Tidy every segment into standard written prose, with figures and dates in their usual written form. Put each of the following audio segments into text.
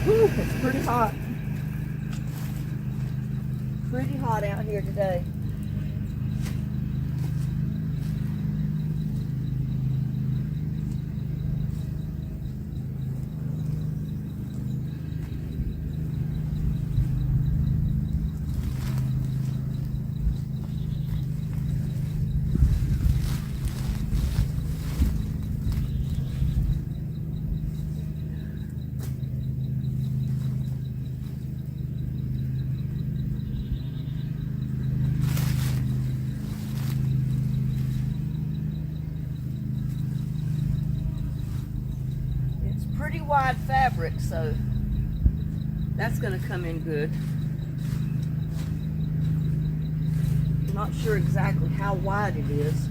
Whew, it's pretty hot. Pretty hot out here today. Pretty wide fabric, so that's going to come in good. I'm not sure exactly how wide it is.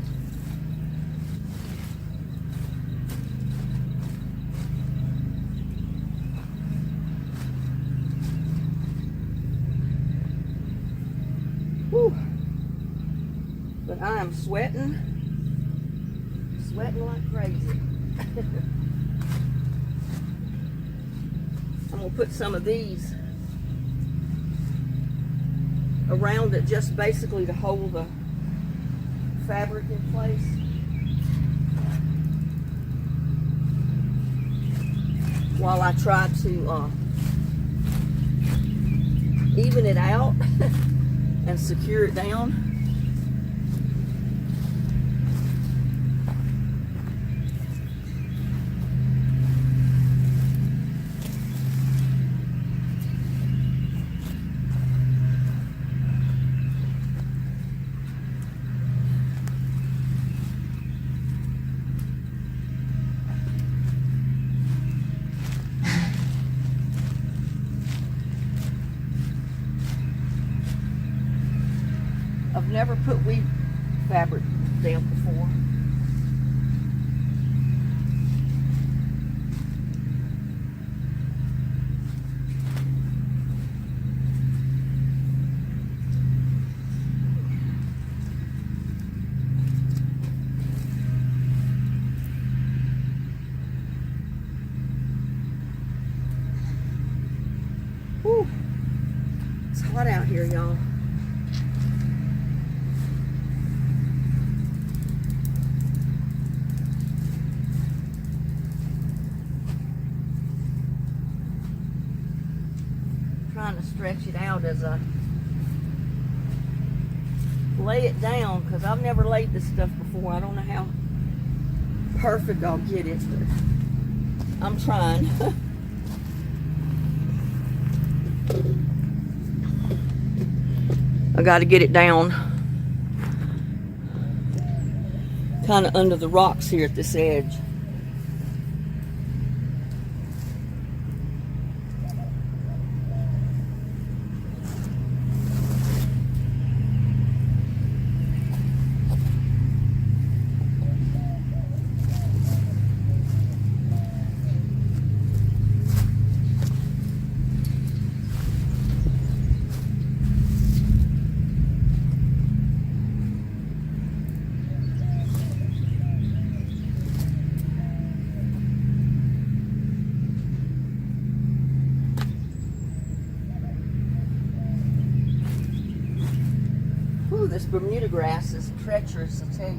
Whew. But I am sweating like crazy. I'm going to put some of these around it just basically to hold the fabric in place. While I try to even it out and secure it down. I've never put weave fabric down before. Whew. It's hot out here, y'all. Trying to stretch it out as I lay it down, because I've never laid this stuff before. I don't know how perfect I'll get it, but I'm trying. I got to get it down kind of under the rocks here at this edge. This Bermuda grass is treacherous, I tell you.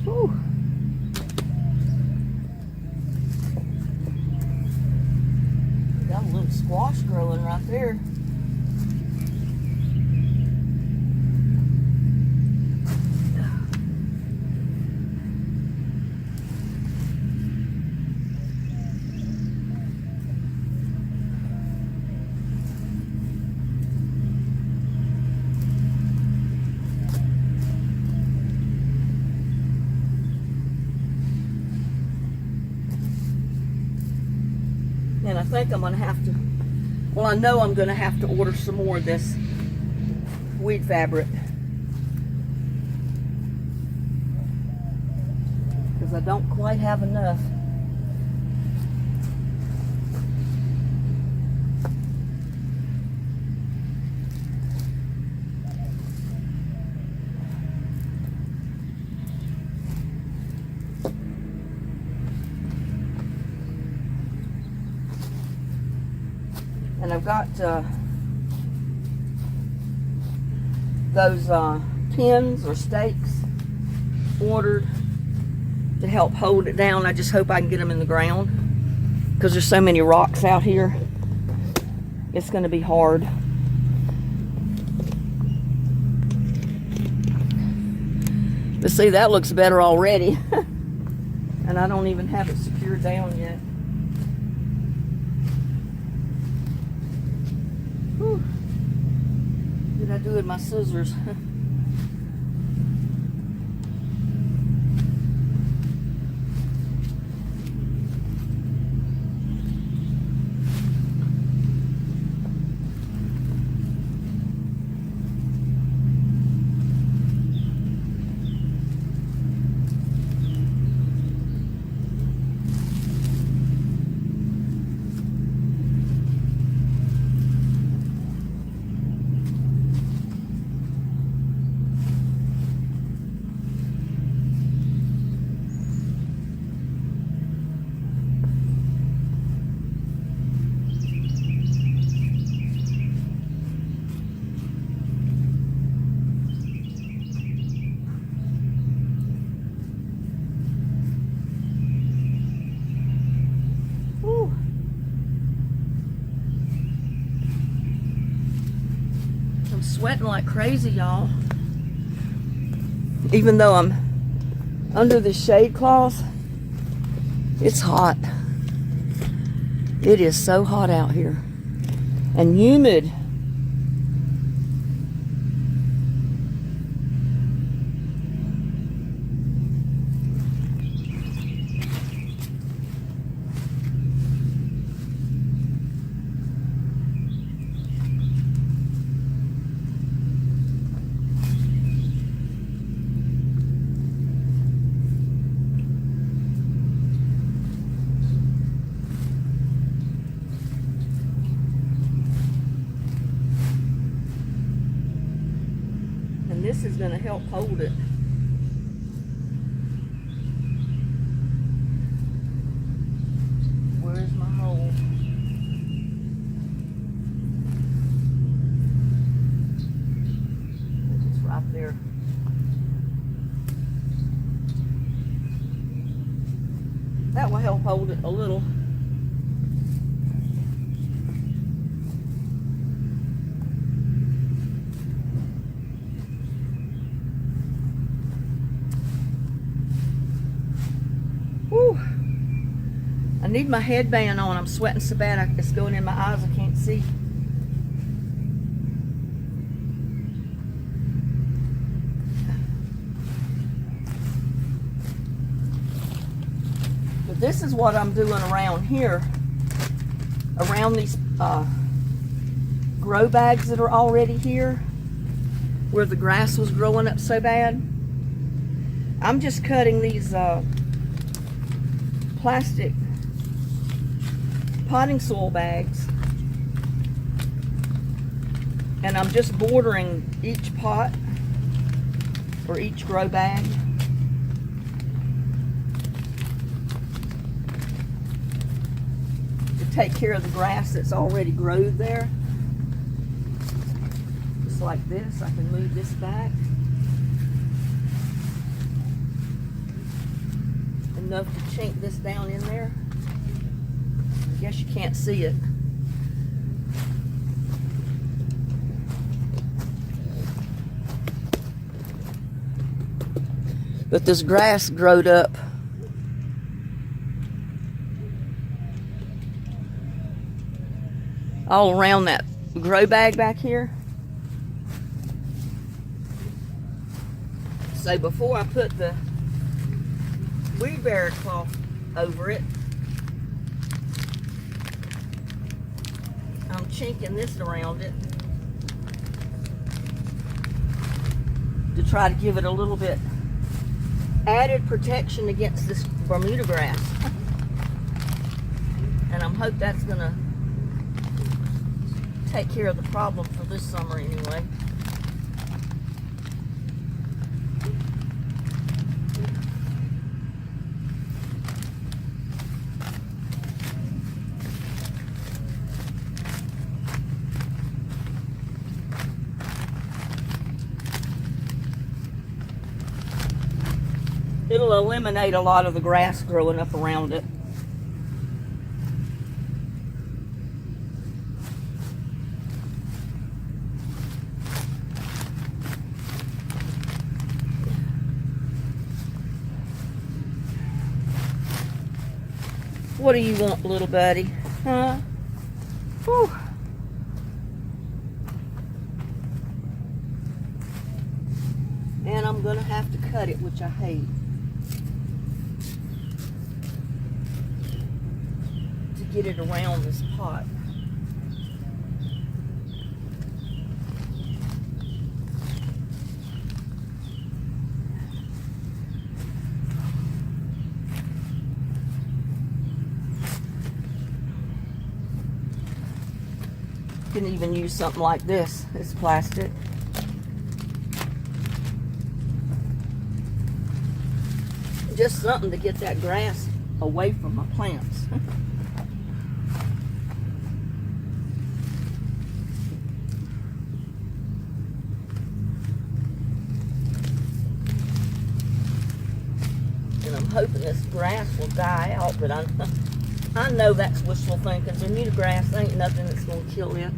Whew. Got a little squash growing right there. And I think I'm going to have to, well, I know I'm going to have to order some more of this weed fabric. because I don't quite have enough. And I've got those pins or stakes ordered to help hold it down. I just hope I can get them in the ground because there's so many rocks out here. It's going to be hard. But see, that looks better already. And I don't even have it secured down yet. Whew. What did I do with my scissors? I'm sweating like crazy, y'all. Even though I'm under the shade cloth, it's hot. It is so hot out here and humid. This is going to help hold it. Where's my hole? It's right there. That will help hold it a little. Whew. I need my headband on. I'm sweating so bad it's going in my eyes. I can't see. But this is what I'm doing around here. Around these grow bags that are already here, where the grass was growing up so bad. I'm just cutting these plastic potting soil bags, and I'm just bordering each pot or each grow bag. To take care of the grass that's already growed there. Just like this. I can move this back enough to chink this down in there. I guess you can't see it. But this grass growed up all around that grow bag back here. So before I put the weed barrier cloth over it, I'm chinking this around it to try to give it a little bit added protection against this Bermuda grass. And I'm hope that's gonna take care of the problem for this summer anyway. It'll eliminate a lot of the grass growing up around it. What do you want, little buddy? Huh? Whew. And I'm gonna have to cut it, which I hate. To get it around this pot. You can even use something like this. It's plastic. Just something to get that grass away from my plants. And I'm hoping this grass will die out, but I know that's wishful thinking. Bermuda grass ain't nothing that's going to kill you.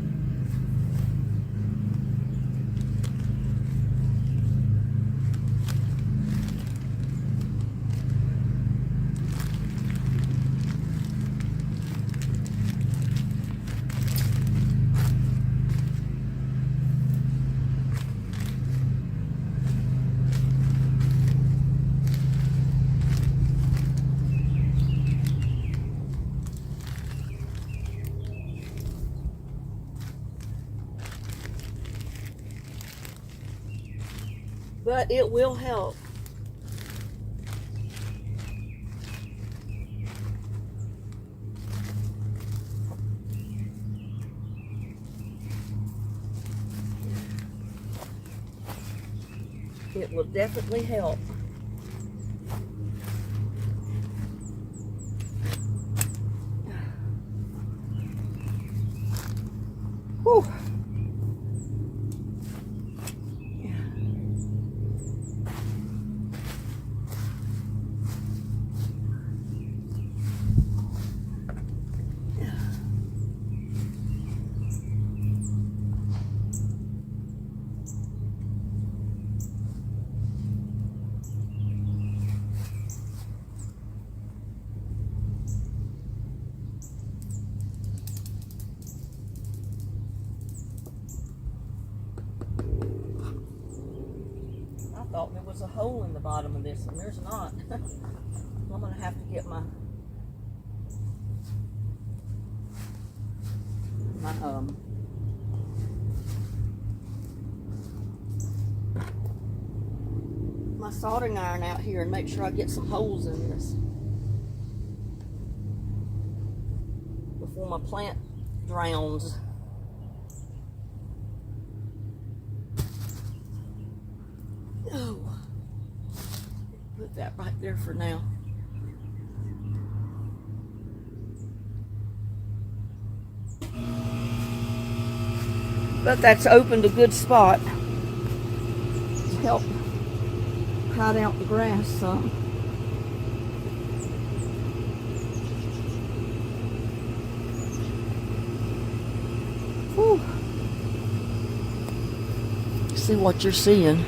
But it will help. It will definitely help. Whew. I thought there was a hole in the bottom of this, and there's not. I'm gonna have to get my my soldering iron out here and make sure I get some holes in this before my plant drowns. Oh, put that right there for now. But that's opened a good spot to help hide out the grass some. Whew. See what you're seeing.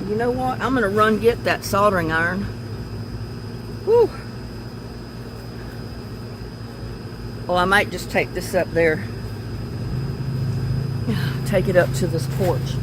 You know what? I'm gonna run get that soldering iron. Whew. Oh, I might just take this up there. take it up to this porch.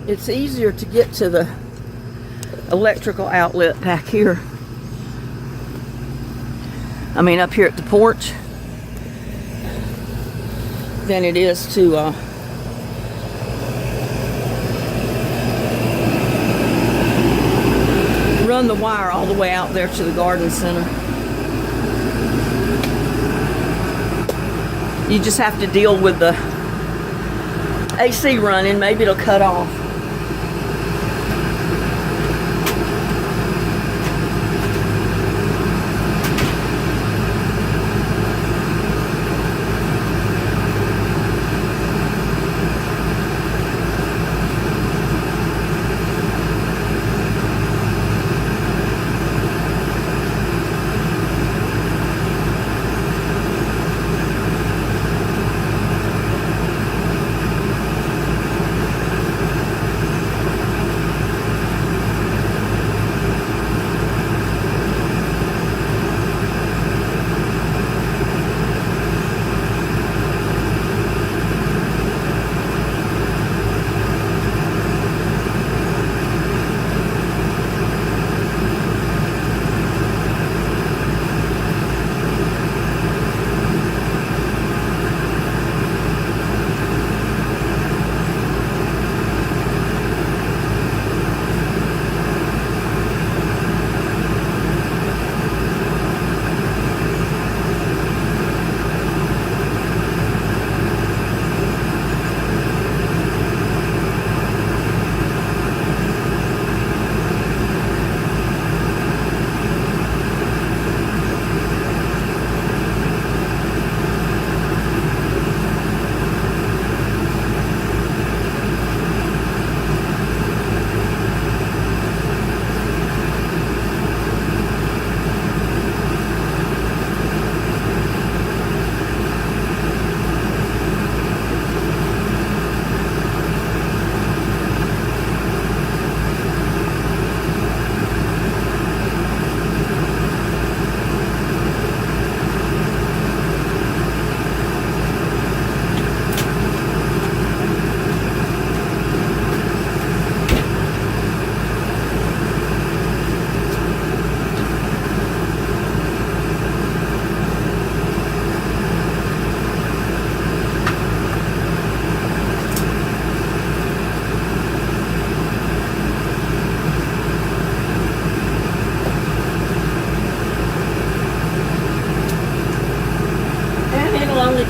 It's easier to get to the electrical outlet back here. I mean, up here at the porch, than it is to run the wire all the way out there to the garden center. You just have to deal with the AC running. Maybe it'll cut off.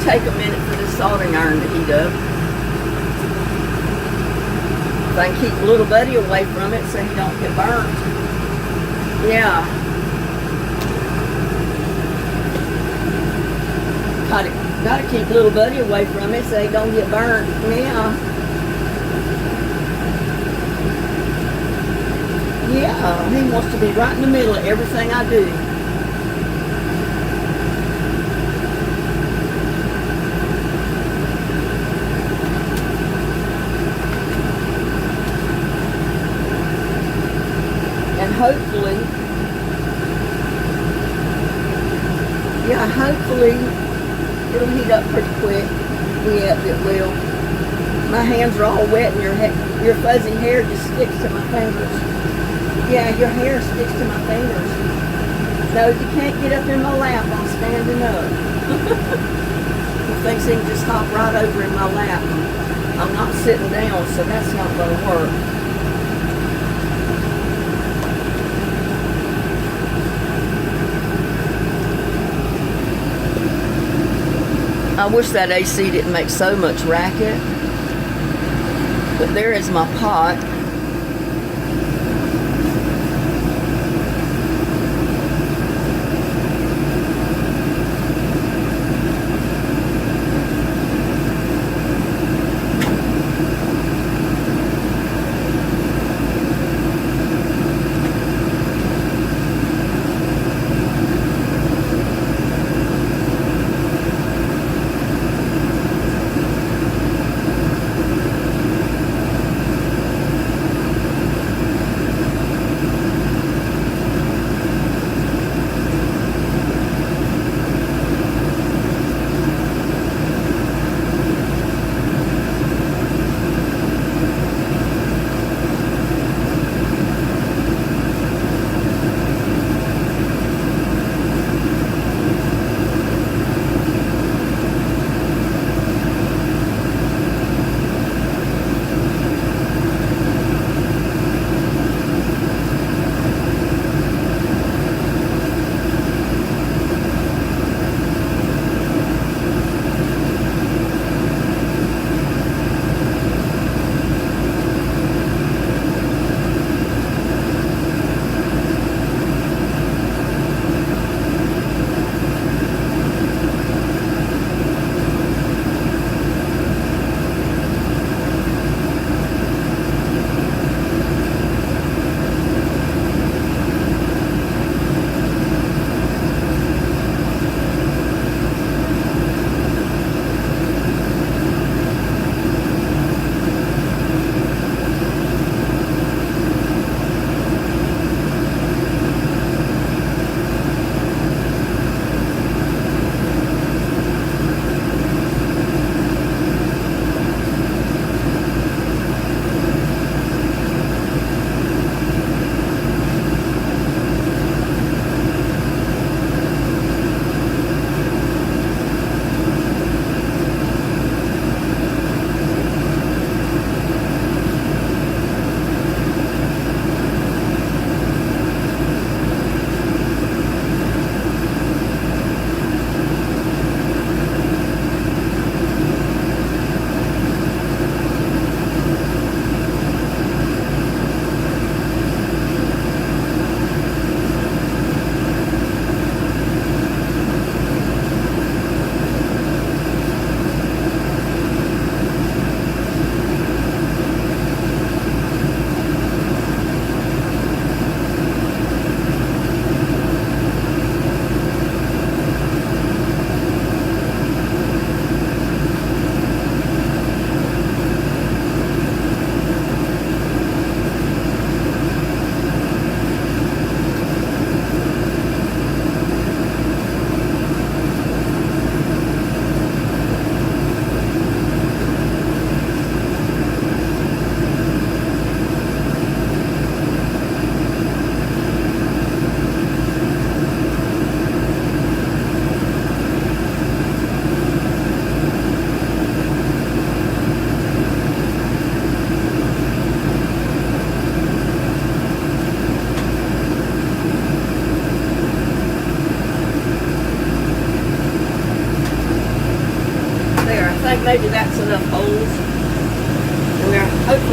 Take a minute for this soldering iron to heat up. If I can keep little buddy away from it so he don't get burnt. Yeah. Gotta keep little buddy away from it so he don't get burnt. Yeah. Yeah, he wants to be right in the middle of everything I do. Hopefully, it'll heat up pretty quick. Yeah, it will. My hands are all wet and your fuzzy hair just sticks to my fingers. Yeah, your hair sticks to my fingers. No, you can't get up in my lap. I'm standing up. He thinks he can just hop right over in my lap. I'm not sitting down, so that's not going to work. I wish that AC didn't make so much racket. But there is my pot.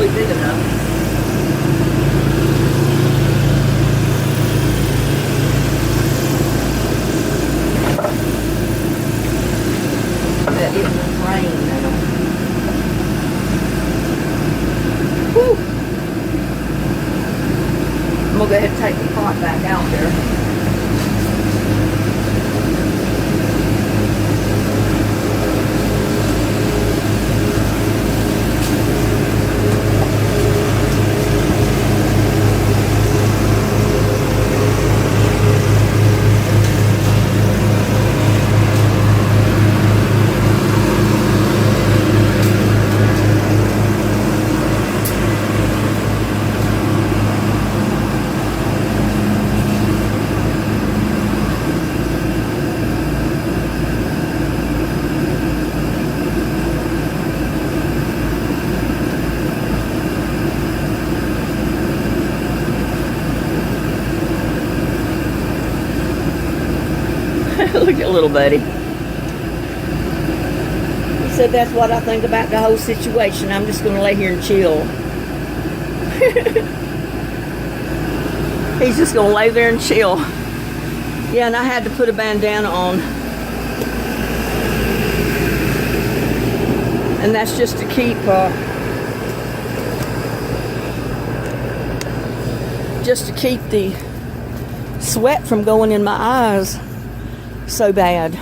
really big enough. That it will rain now. Whew. I'm gonna go ahead and take the pot back out there. Look at little buddy. He said, that's what I think about the whole situation. I'm just going to lay here and chill. He's just going to lay there and chill. Yeah, and I had to put a bandana on. And that's just to keep the sweat from going in my eyes so bad,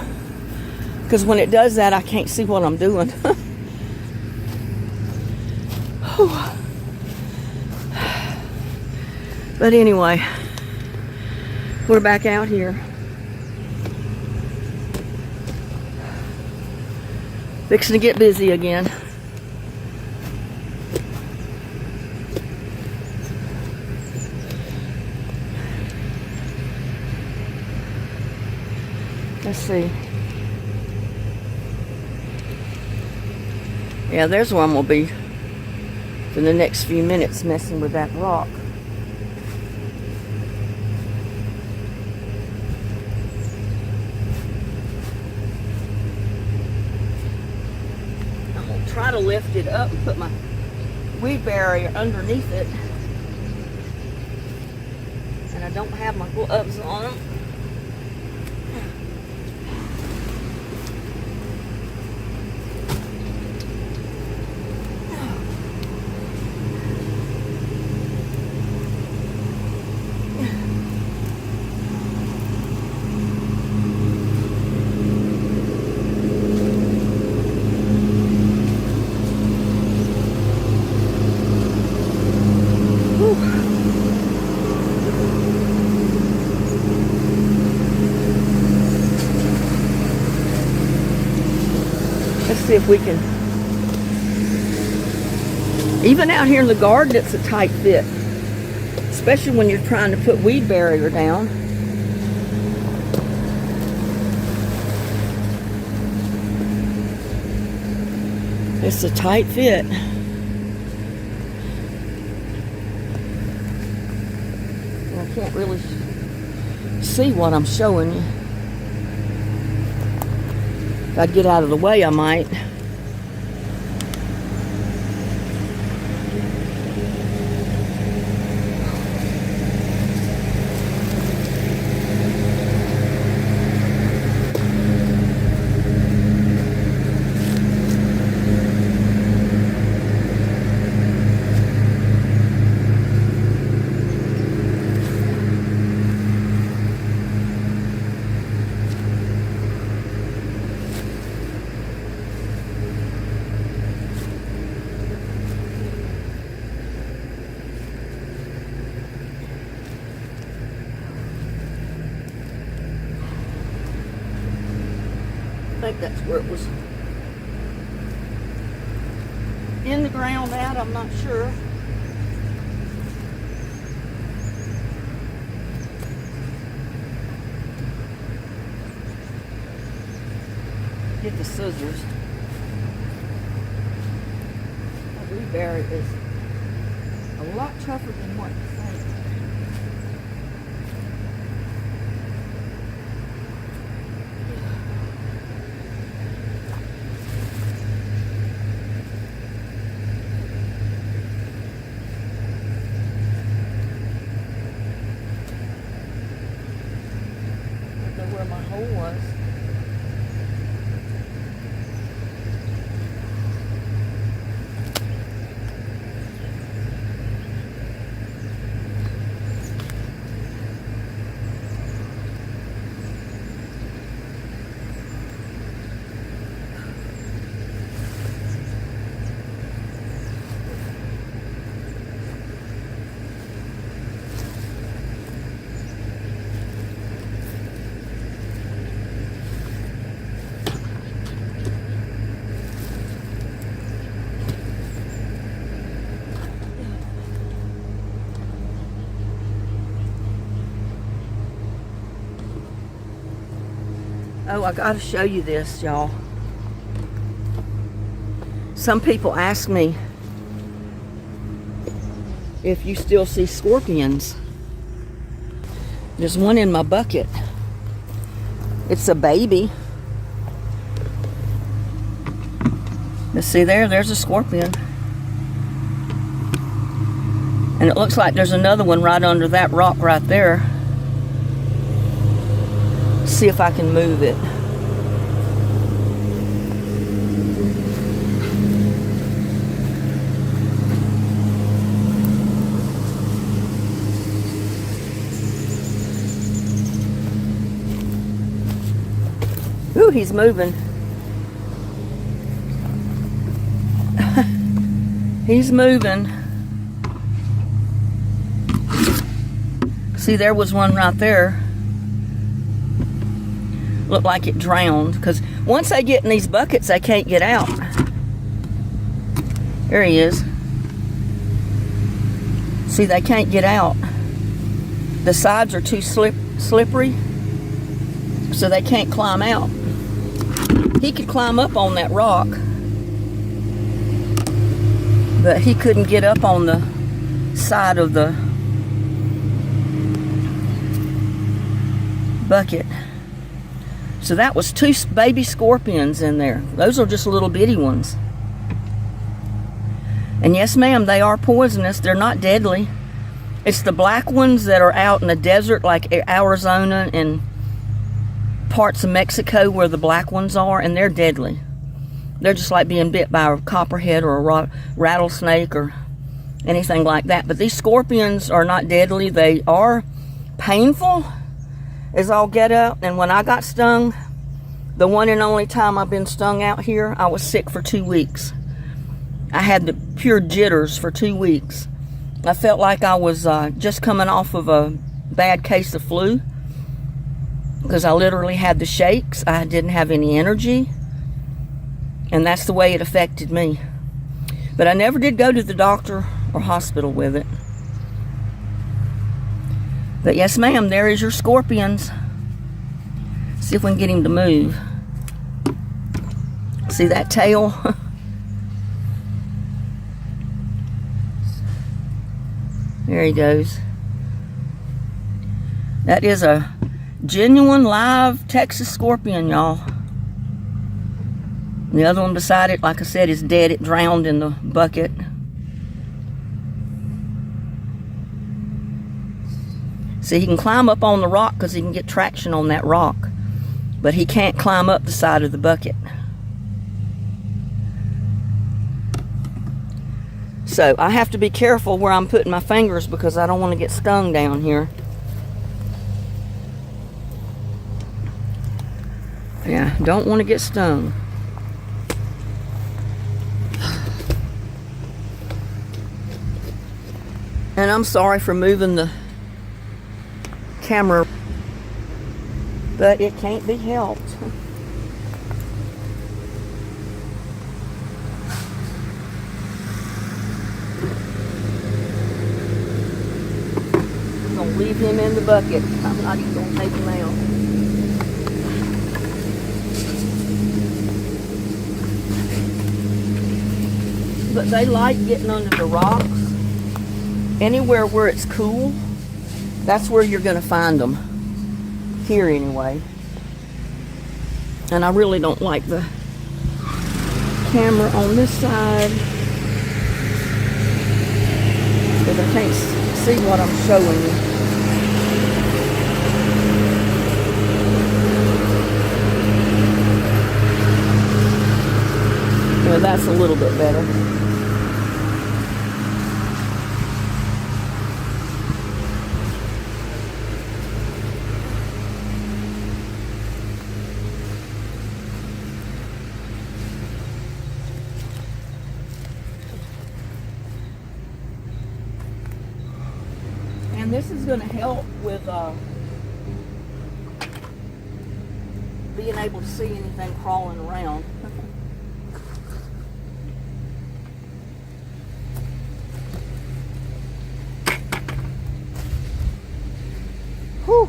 because when it does that I can't see what I'm doing. But anyway, we're back out here. Fixing to get busy again. Let's see. Yeah, there's where I'm gonna be for the next few minutes, messing with that rock. I'm gonna try to lift it up and put my weed barrier underneath it. And I don't have my gloves on them. Let's see if we can, even out here in the garden, it's a tight fit, especially when you're trying to put weed barrier down. It's a tight fit. I can't really see what I'm showing you. If I'd get out of the way, I might. I think that's where it was in the ground at, I'm not sure. Get the scissors. A blueberry is a lot tougher than what you think. hole was. Oh, I gotta show you this, y'all. Some people ask me if you still see scorpions. There's one in my bucket. It's a baby. You see there's a scorpion. And it looks like there's another one right under that rock right there. See if I can move it. Ooh, he's moving. He's moving. See, there was one right there. Looked like it drowned, because once they get in these buckets, they can't get out. There he is. See, they can't get out. The sides are too slippery, so they can't climb out. He could climb up on that rock, but he couldn't get up on the side of the bucket. So that was 2 baby scorpions in there. Those are just little bitty ones. And yes, ma'am, they are poisonous. They're not deadly. It's the black ones that are out in the desert, like Arizona and parts of Mexico where the black ones are, and they're deadly. They're just like being bit by a copperhead or a rattlesnake or anything like that. But these scorpions are not deadly. They are painful as all get out. And when I got stung, the one and only time I've been stung out here, I was sick for 2 weeks. I had the pure jitters for 2 weeks. I felt like I was just coming off of a bad case of flu, because I literally had the shakes. I didn't have any energy, and that's the way it affected me. But I never did go to the doctor or hospital with it. But yes, ma'am, there is your scorpions. See if we can get him to move. See that tail? There he goes. That is a genuine live Texas scorpion, y'all. The other one beside it, like I said, is dead. It drowned in the bucket. See, he can climb up on the rock because he can get traction on that rock, but he can't climb up the side of the bucket. So I have to be careful where I'm putting my fingers, because I don't want to get stung down here. Yeah, don't want to get stung. And I'm sorry for moving the camera, but it can't be helped. I'm gonna leave him in the bucket. I'm not even gonna take him out. But they like getting under the rocks. Anywhere where it's cool, that's where you're going to find them. Here anyway. And I really don't like the camera on this side, because I can't see what I'm showing you. You know, that's a little bit better. And this is going to help with being able to see anything crawling around. Whew.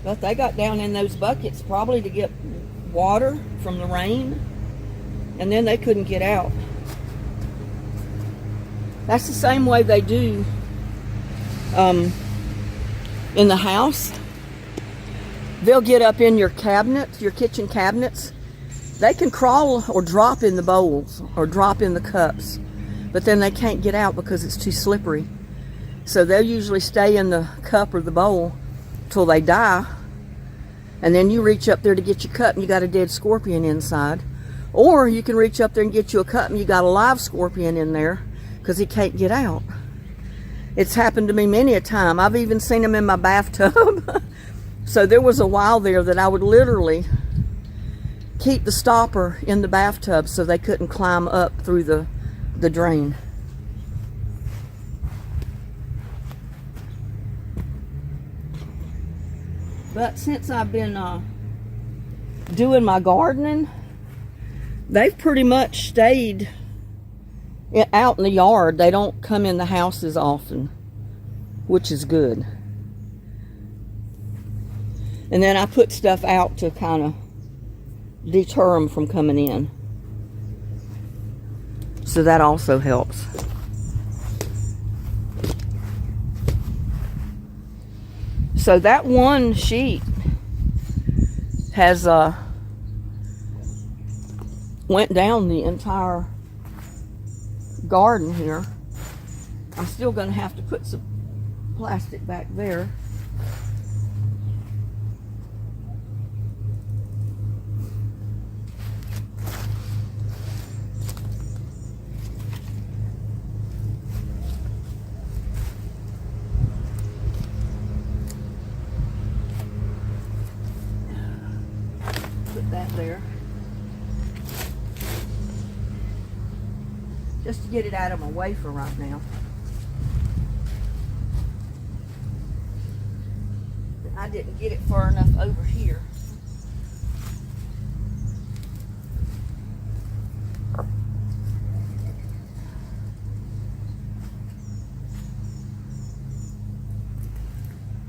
But they got down in those buckets probably to get water from the rain, and then they couldn't get out. That's the same way they do in the house. They'll get up in your cabinets, your kitchen cabinets. They can crawl or drop in the bowls or drop in the cups, but then they can't get out because it's too slippery. So they'll usually stay in the cup or the bowl till they die, and then you reach up there to get your cup and you got a dead scorpion inside. Or you can reach up there and get you a cup and you got a live scorpion in there because he can't get out. It's happened to me many a time. I've even seen them in my bathtub. So there was a while there that I would literally keep the stopper in the bathtub so they couldn't climb up through the drain. But since I've been doing my gardening, they've pretty much stayed out in the yard. They don't come in the house as often, which is good. And then I put stuff out to kind of deter them from coming in. So that also helps. So that one sheet has went down the entire garden here. I'm still going to have to put some plastic back there. That there, just to get it out of my way for right now. I didn't get it far enough over here.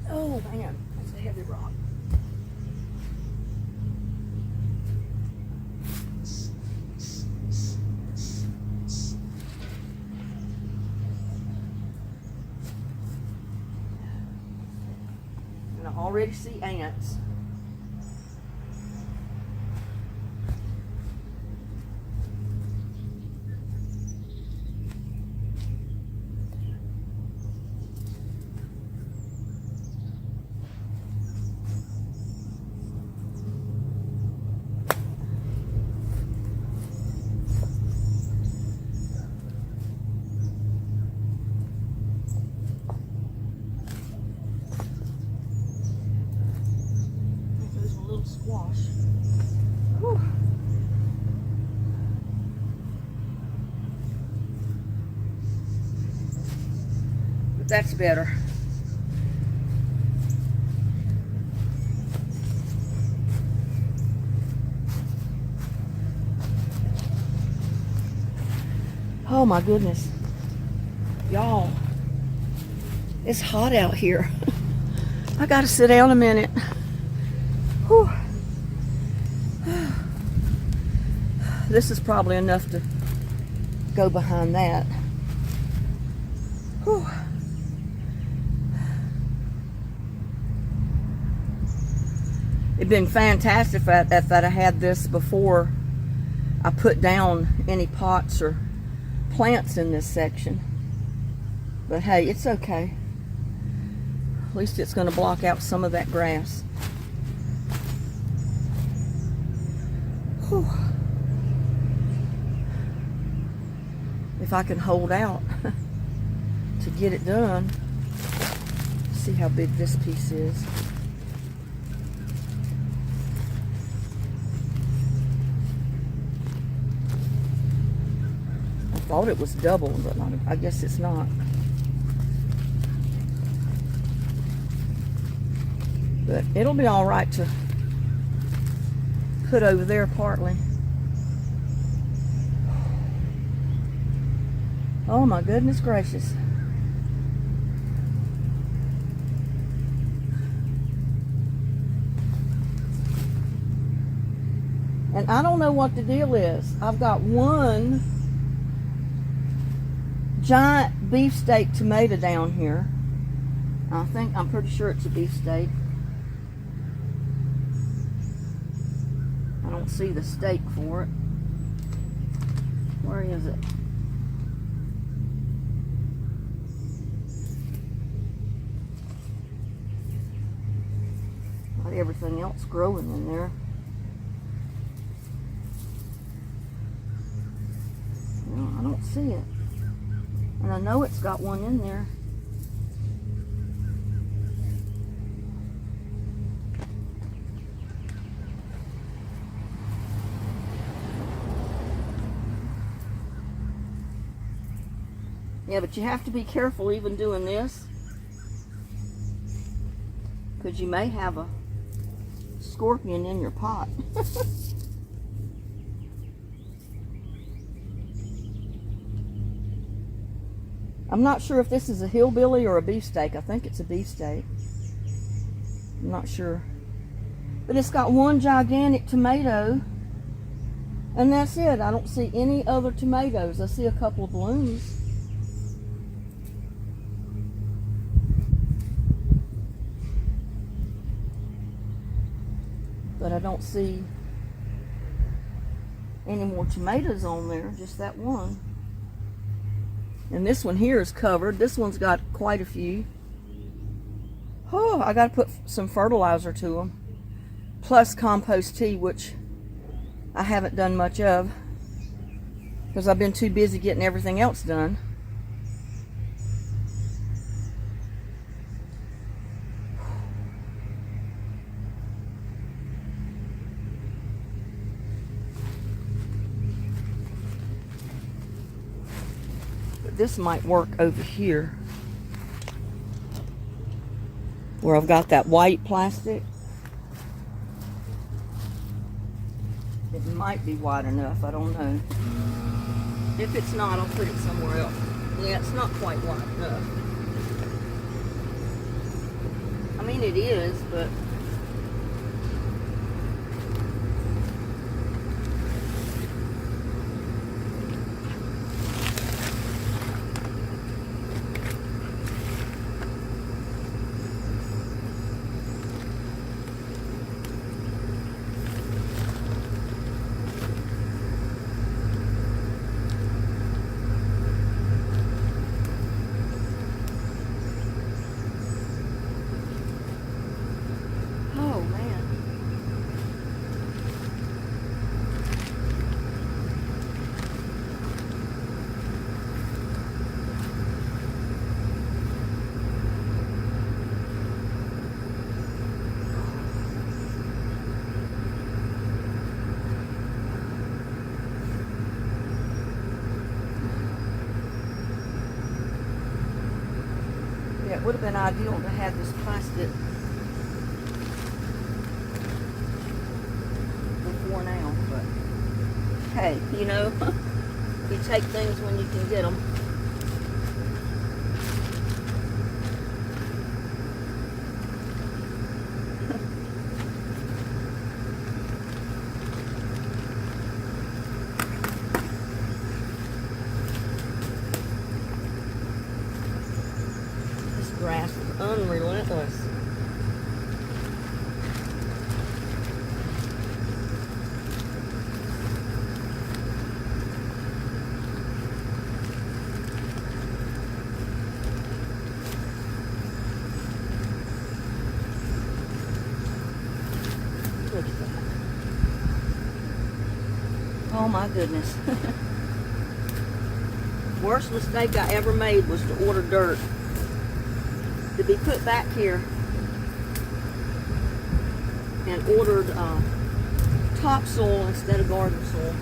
Oh man, that's a heavy rock. I already see ants. Squash. Whew. But that's better. Oh my goodness. Y'all, it's hot out here. I gotta sit down a minute. Whew. this is probably enough to go behind that. Whew. It'd been fantastic if I'd had this before I put down any pots or plants in this section. But hey, it's okay. At least it's going to block out some of that grass. Whew. If I can hold out to get it done. See how big this piece is. I thought it was double, but I guess it's not. But it'll be all right to put over there partly. Oh my goodness gracious. And I don't know what the deal is. I've got one giant beefsteak tomato down here. I'm pretty sure it's a beefsteak. I don't see the steak for it. Where is it? Got everything else growing in there. No, I don't see it. And I know it's got one in there. Yeah, but you have to be careful even doing this, because you may have a scorpion in your pot. I'm not sure if this is a hillbilly or a beefsteak. I think it's a beefsteak. I'm not sure. But it's got one gigantic tomato, and that's it. I don't see any other tomatoes. I see a couple of blooms. But I don't see any more tomatoes on there, just that one. And this one here is covered. This one's got quite a few. Oh, I got to put some fertilizer to them. Plus compost tea, which I haven't done much of because I've been too busy getting everything else done. This might work over here where I've got that white plastic. It might be wide enough, I don't know. If it's not, I'll put it somewhere else. Yeah, it's not quite wide enough. I mean, it is, but it would have been ideal to have this plastic before now, but hey, you know, you take things when you can get them. grass is unrelentless. Look at that. Oh my goodness. Worst mistake I ever made was to order dirt to be put back here, and ordered topsoil instead of garden soil.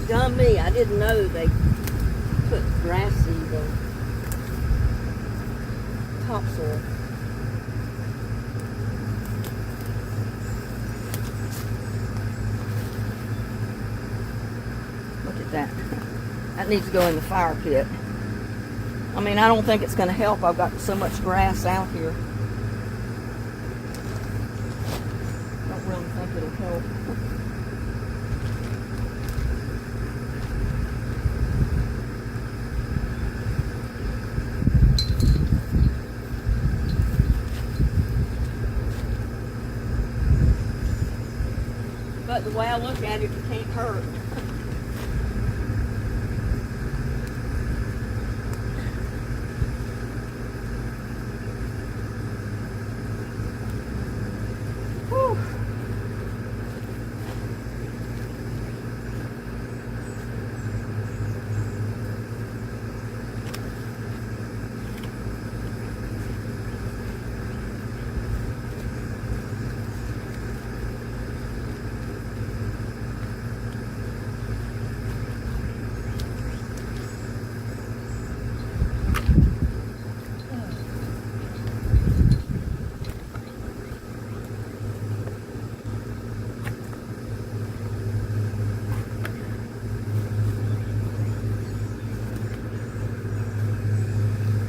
Dumb me, I didn't know they put grass seed on topsoil. Look at that. That needs to go in the fire pit. I mean, I don't think it's going to help. I've got so much grass out here. Don't really think it'll help. But the way I look at it, it can't hurt. Whew.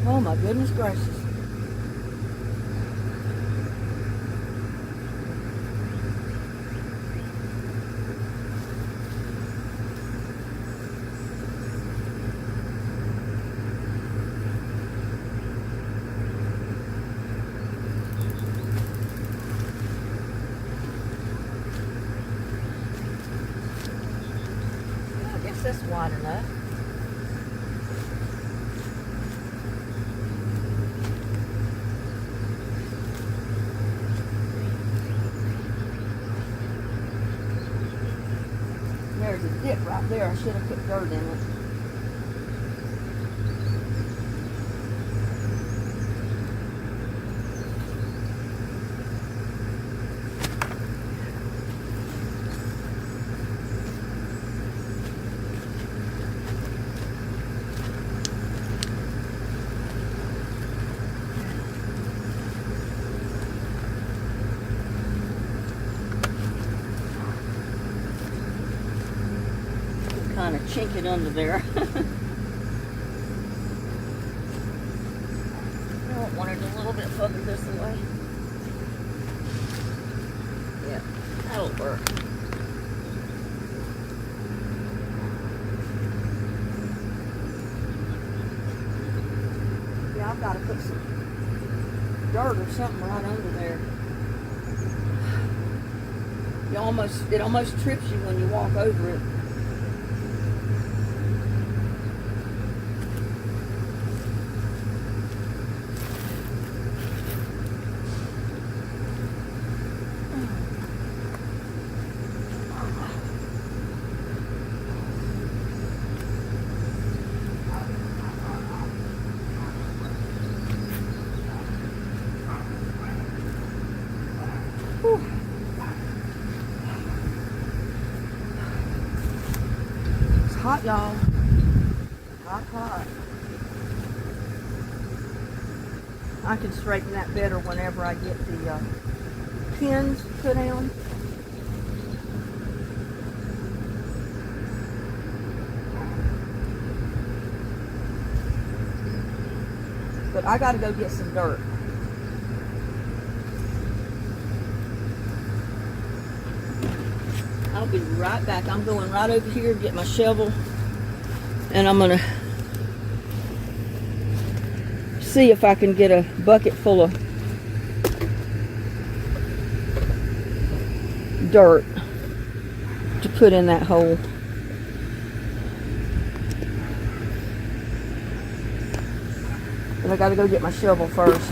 Oh my goodness gracious. I guess that's wide enough. There's a dip right there. I should have put dirt in it. Kind of chink it under there. I want it a little bit further this way. Yeah, that'll work. Yeah, I've got to put some dirt or something right under there. It almost trips you when you walk over it. It's hot, y'all. Hot, hot. I can straighten that better whenever I get the pins put in. But I gotta go get some dirt. I'll be right back. I'm going right over here to get my shovel, and I'm gonna see if I can get a bucket full of dirt to put in that hole. But I gotta go get my shovel first.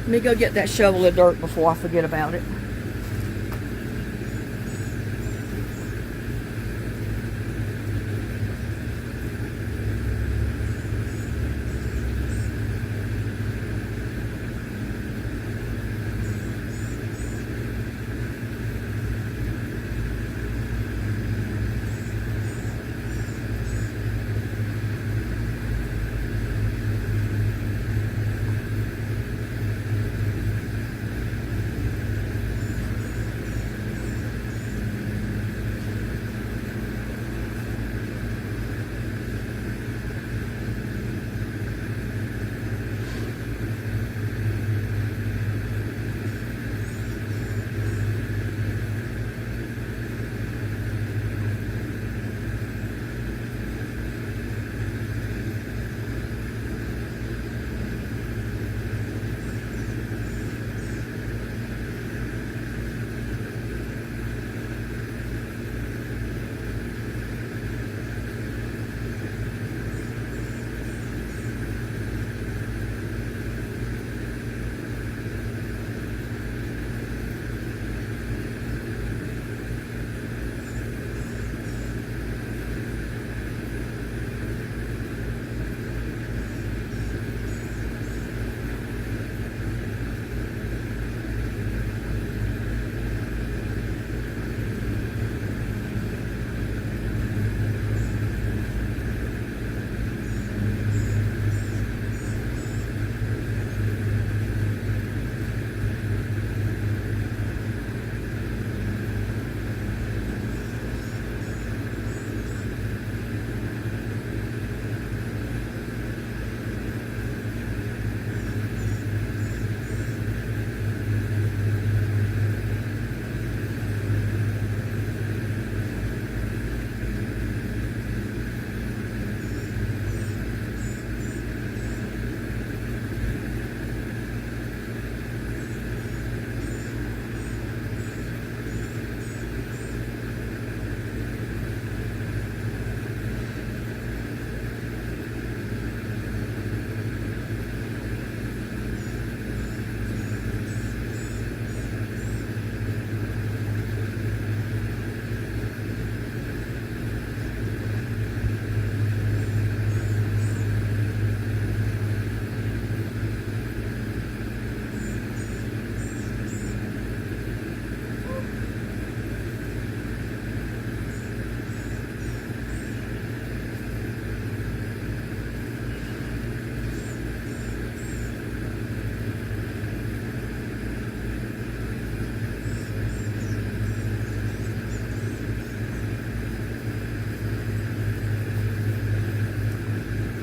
Let me go get that shovel of dirt before I forget about it.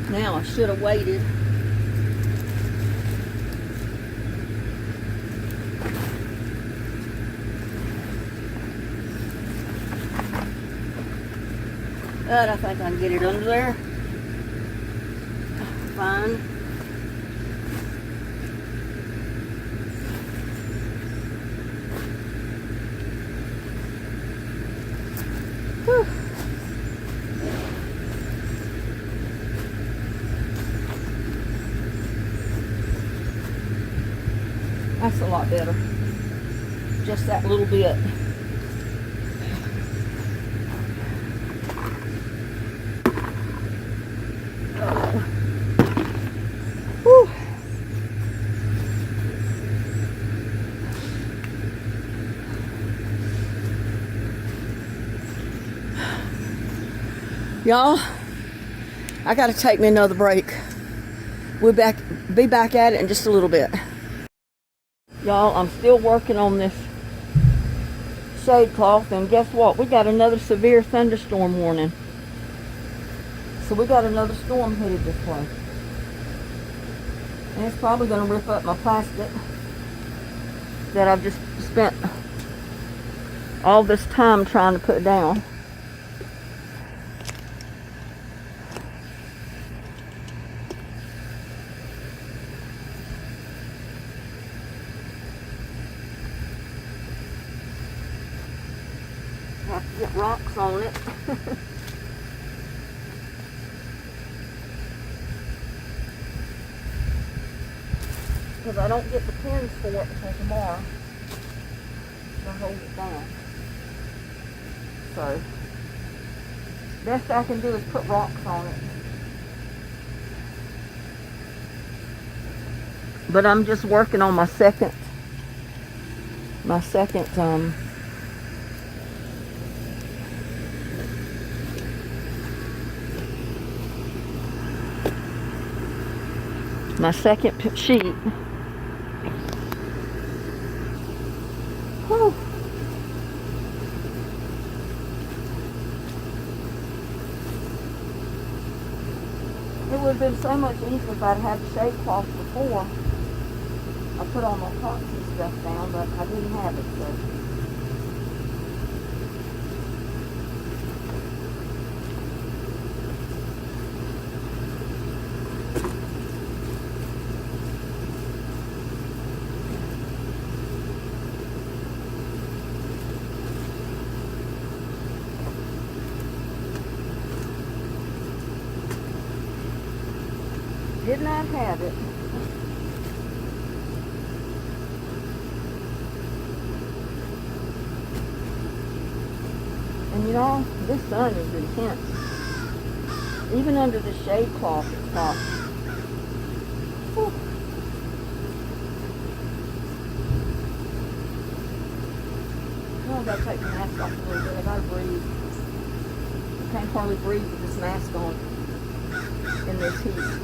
Now I should have waited. But I think I can get it under there. Fine. Whew. That's a lot better. Just that little bit. Y'all, I gotta take me another break. We'll be back at it in just a little bit. Y'all, I'm still working on this shade cloth, and guess what? We got another severe thunderstorm warning. So we got another storm headed this way. And it's probably gonna rip up my plastic that I've just spent all this time trying to put down. Have to get rocks on it. Because I don't get the pins for it until tomorrow to hold it down. So, best I can do is put rocks on it. But I'm just working on my second my second sheet. Whew. It would have been so much easier if I'd had the shade cloth before I put all my pots and stuff down, but I didn't have it, so. Did not have it. And you know, this sun is intense. Even under the shade cloth, it's hot. Whew. Oh, I gotta take the mask off a little bit. I gotta breathe. I can't hardly breathe with this mask on in this heat.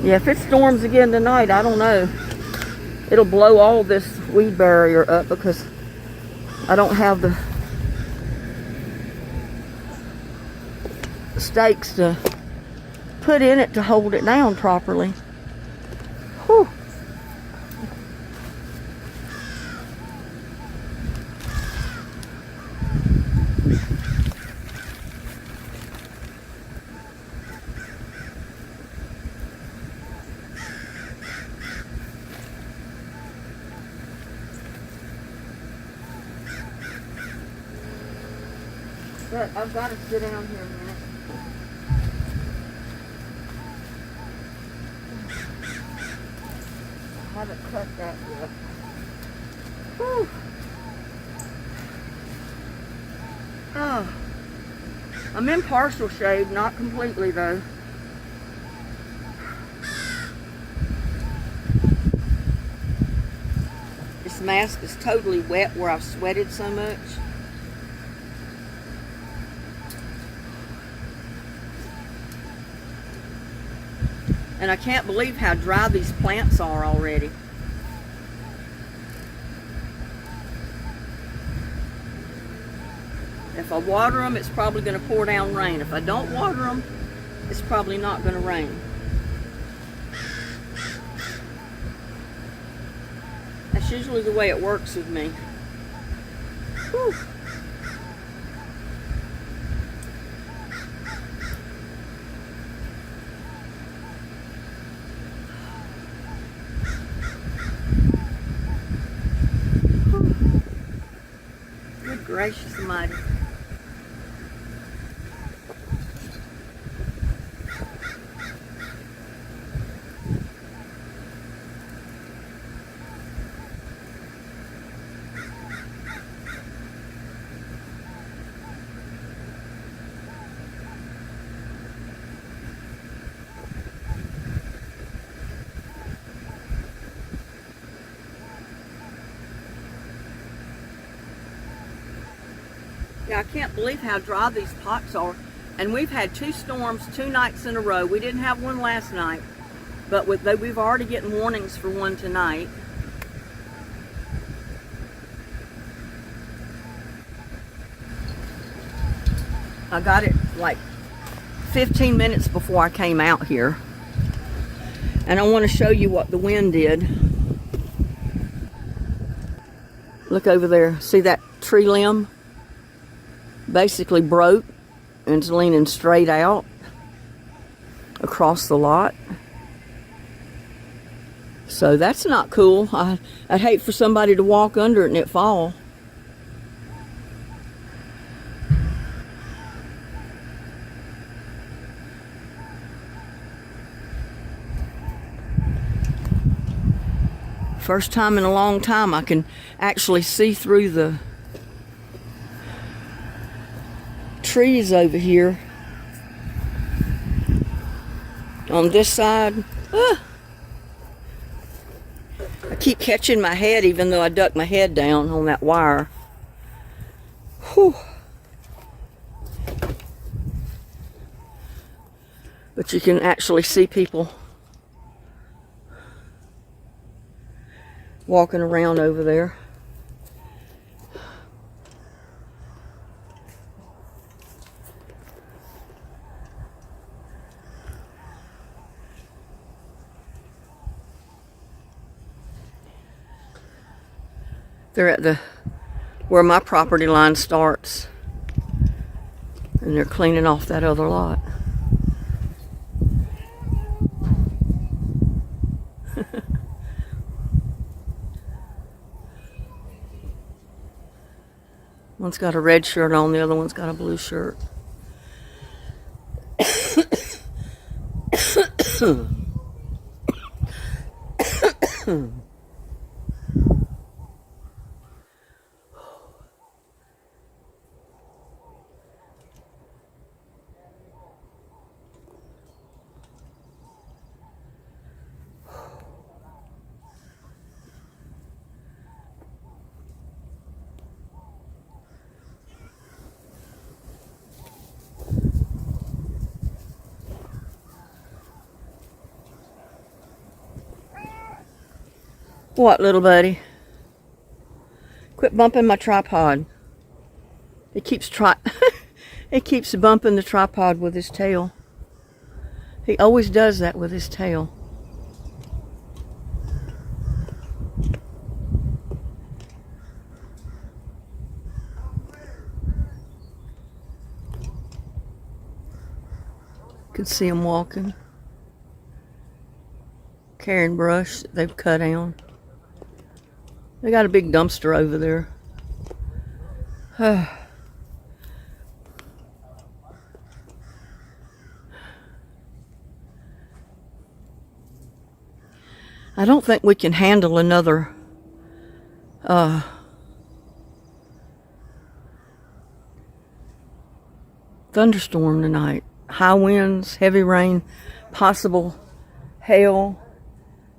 Yeah, if it storms again tonight, I don't know. It'll blow all this weed barrier up because I don't have the stakes to put in it to hold it down properly. Whew. But I've got to sit down here a minute. I haven't cut that yet. Whew. Oh. I'm in partial shade, not completely though. This mask is totally wet where I've sweated so much. And I can't believe how dry these plants are already. If I water them, it's probably going to pour down rain. If I don't water them, it's probably not going to rain. That's usually the way it works with me. Whew. Good gracious almighty. Yeah, I can't believe how dry these pots are. And we've had 2 storms 2 nights in a row. We didn't have one last night, but we've already getting warnings for one tonight. I got it like 15 minutes before I came out here. And I want to show you what the wind did. Look over there. See that tree limb? Basically broke and it's leaning straight out across the lot. So that's not cool. I'd hate for somebody to walk under it and it fall. First time in a long time I can actually see through the trees over here. On this side, I keep catching my head even though I duck my head down on that wire. Whew. But you can actually see people walking around over there. They're at where my property line starts, and they're cleaning off that other lot. One's got a red shirt on, the other one's got a blue shirt. What, little buddy? Quit bumping my tripod. It keeps it keeps bumping the tripod with his tail. He always does that with his tail. You can see him walking, carrying brush that they've cut down. They got a big dumpster over there. I don't think we can handle another thunderstorm tonight. High winds, heavy rain, possible hail,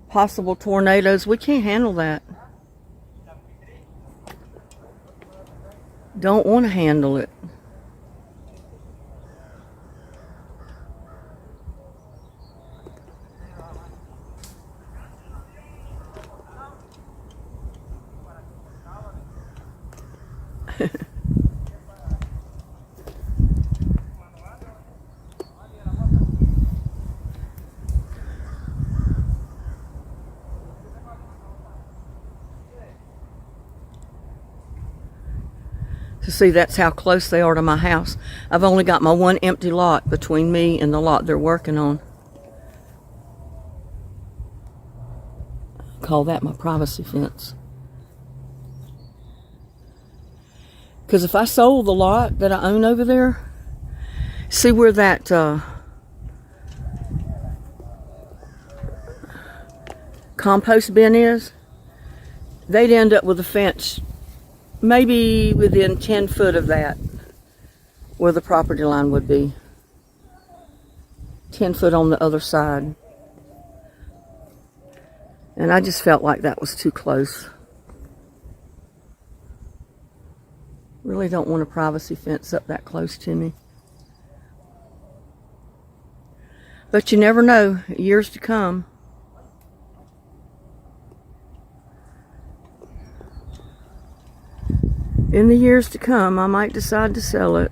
possible tornadoes. We can't handle that. Don't want to handle it. To see, that's how close they are to my house. I've only got my one empty lot between me and the lot they're working on. I call that my privacy fence. Because if I sold the lot that I own over there, see where that compost bin is? They'd end up with a fence maybe within 10 foot of that, where the property line would be. 10 foot on the other side. And I just felt like that was too close. Really don't want a privacy fence up that close to me. But you never know, years to come. In the years to come, I might decide to sell it.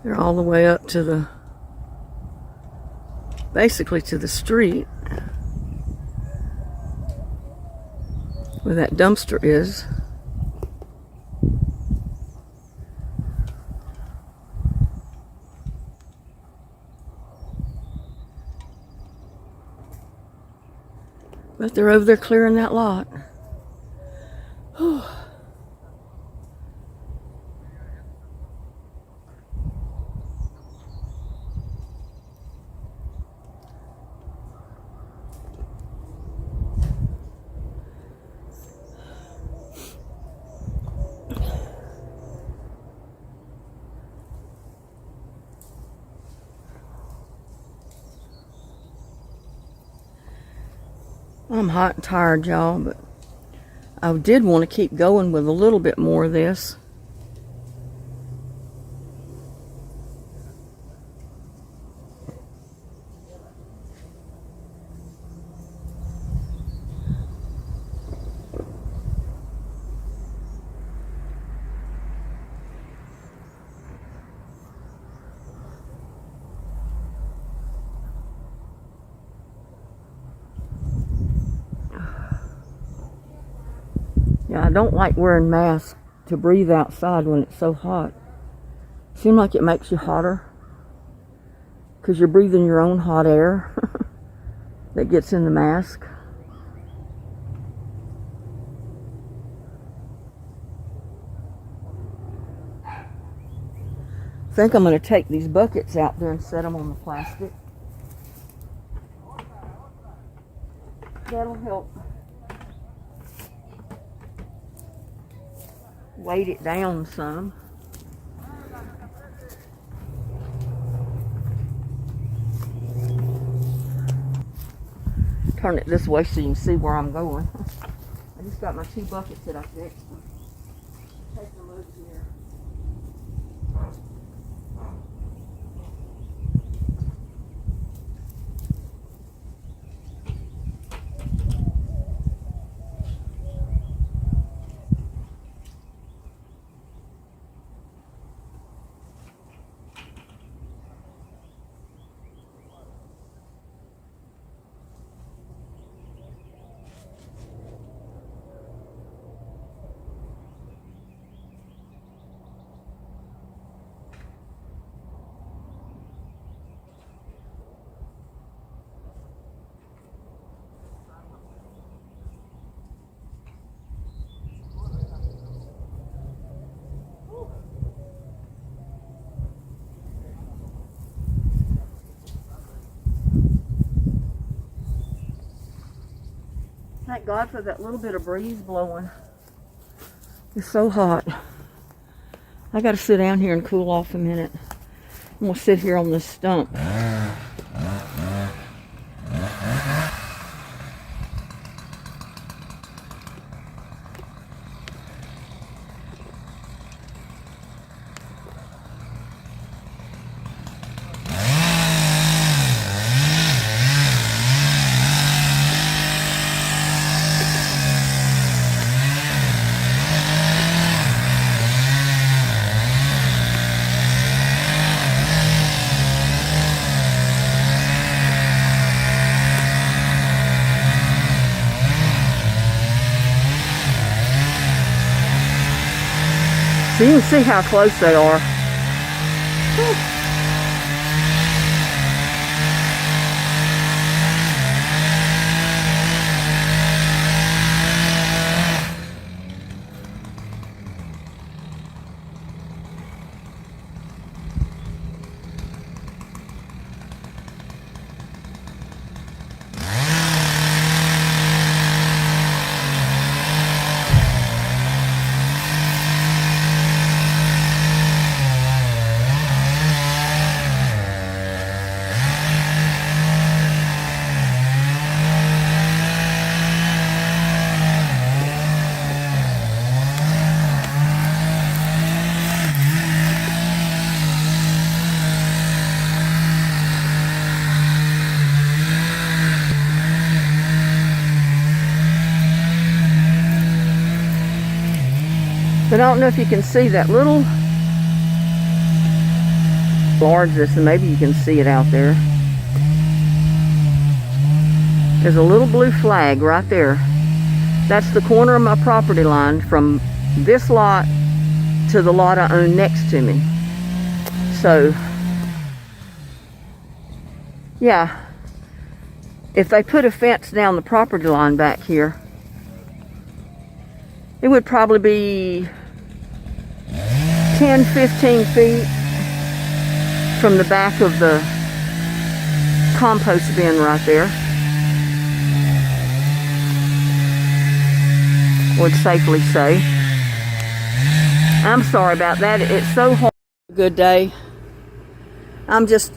They're all the way up to the, basically to the street where that dumpster is. But they're over there clearing that lot. Whew. I'm hot and tired, y'all, but I did want to keep going with a little bit more of this. Yeah, I don't like wearing masks to breathe outside when it's so hot. Seems like it makes you hotter because you're breathing your own hot air that gets in the mask. I think I'm going to take these buckets out there and set them on the plastic. That'll help weight it down some. Turn it this way so you can see where I'm going. I just got my 2 buckets that I fixed. Take a look here. Thank God for that little bit of breeze blowing. It's so hot. I got to sit down here and cool off a minute. I'm going to sit here on this stump. So you can see how close they are. But I don't know if you can see that little, large this, and maybe you can see it out there. There's a little blue flag right there. That's the corner of my property line from this lot to the lot I own next to me. So, yeah, if they put a fence down the property line back here, it would probably be 10, 15 feet from the back of the compost bin right there. Would safely say. I'm sorry about that. It's so hard. Good day. I'm just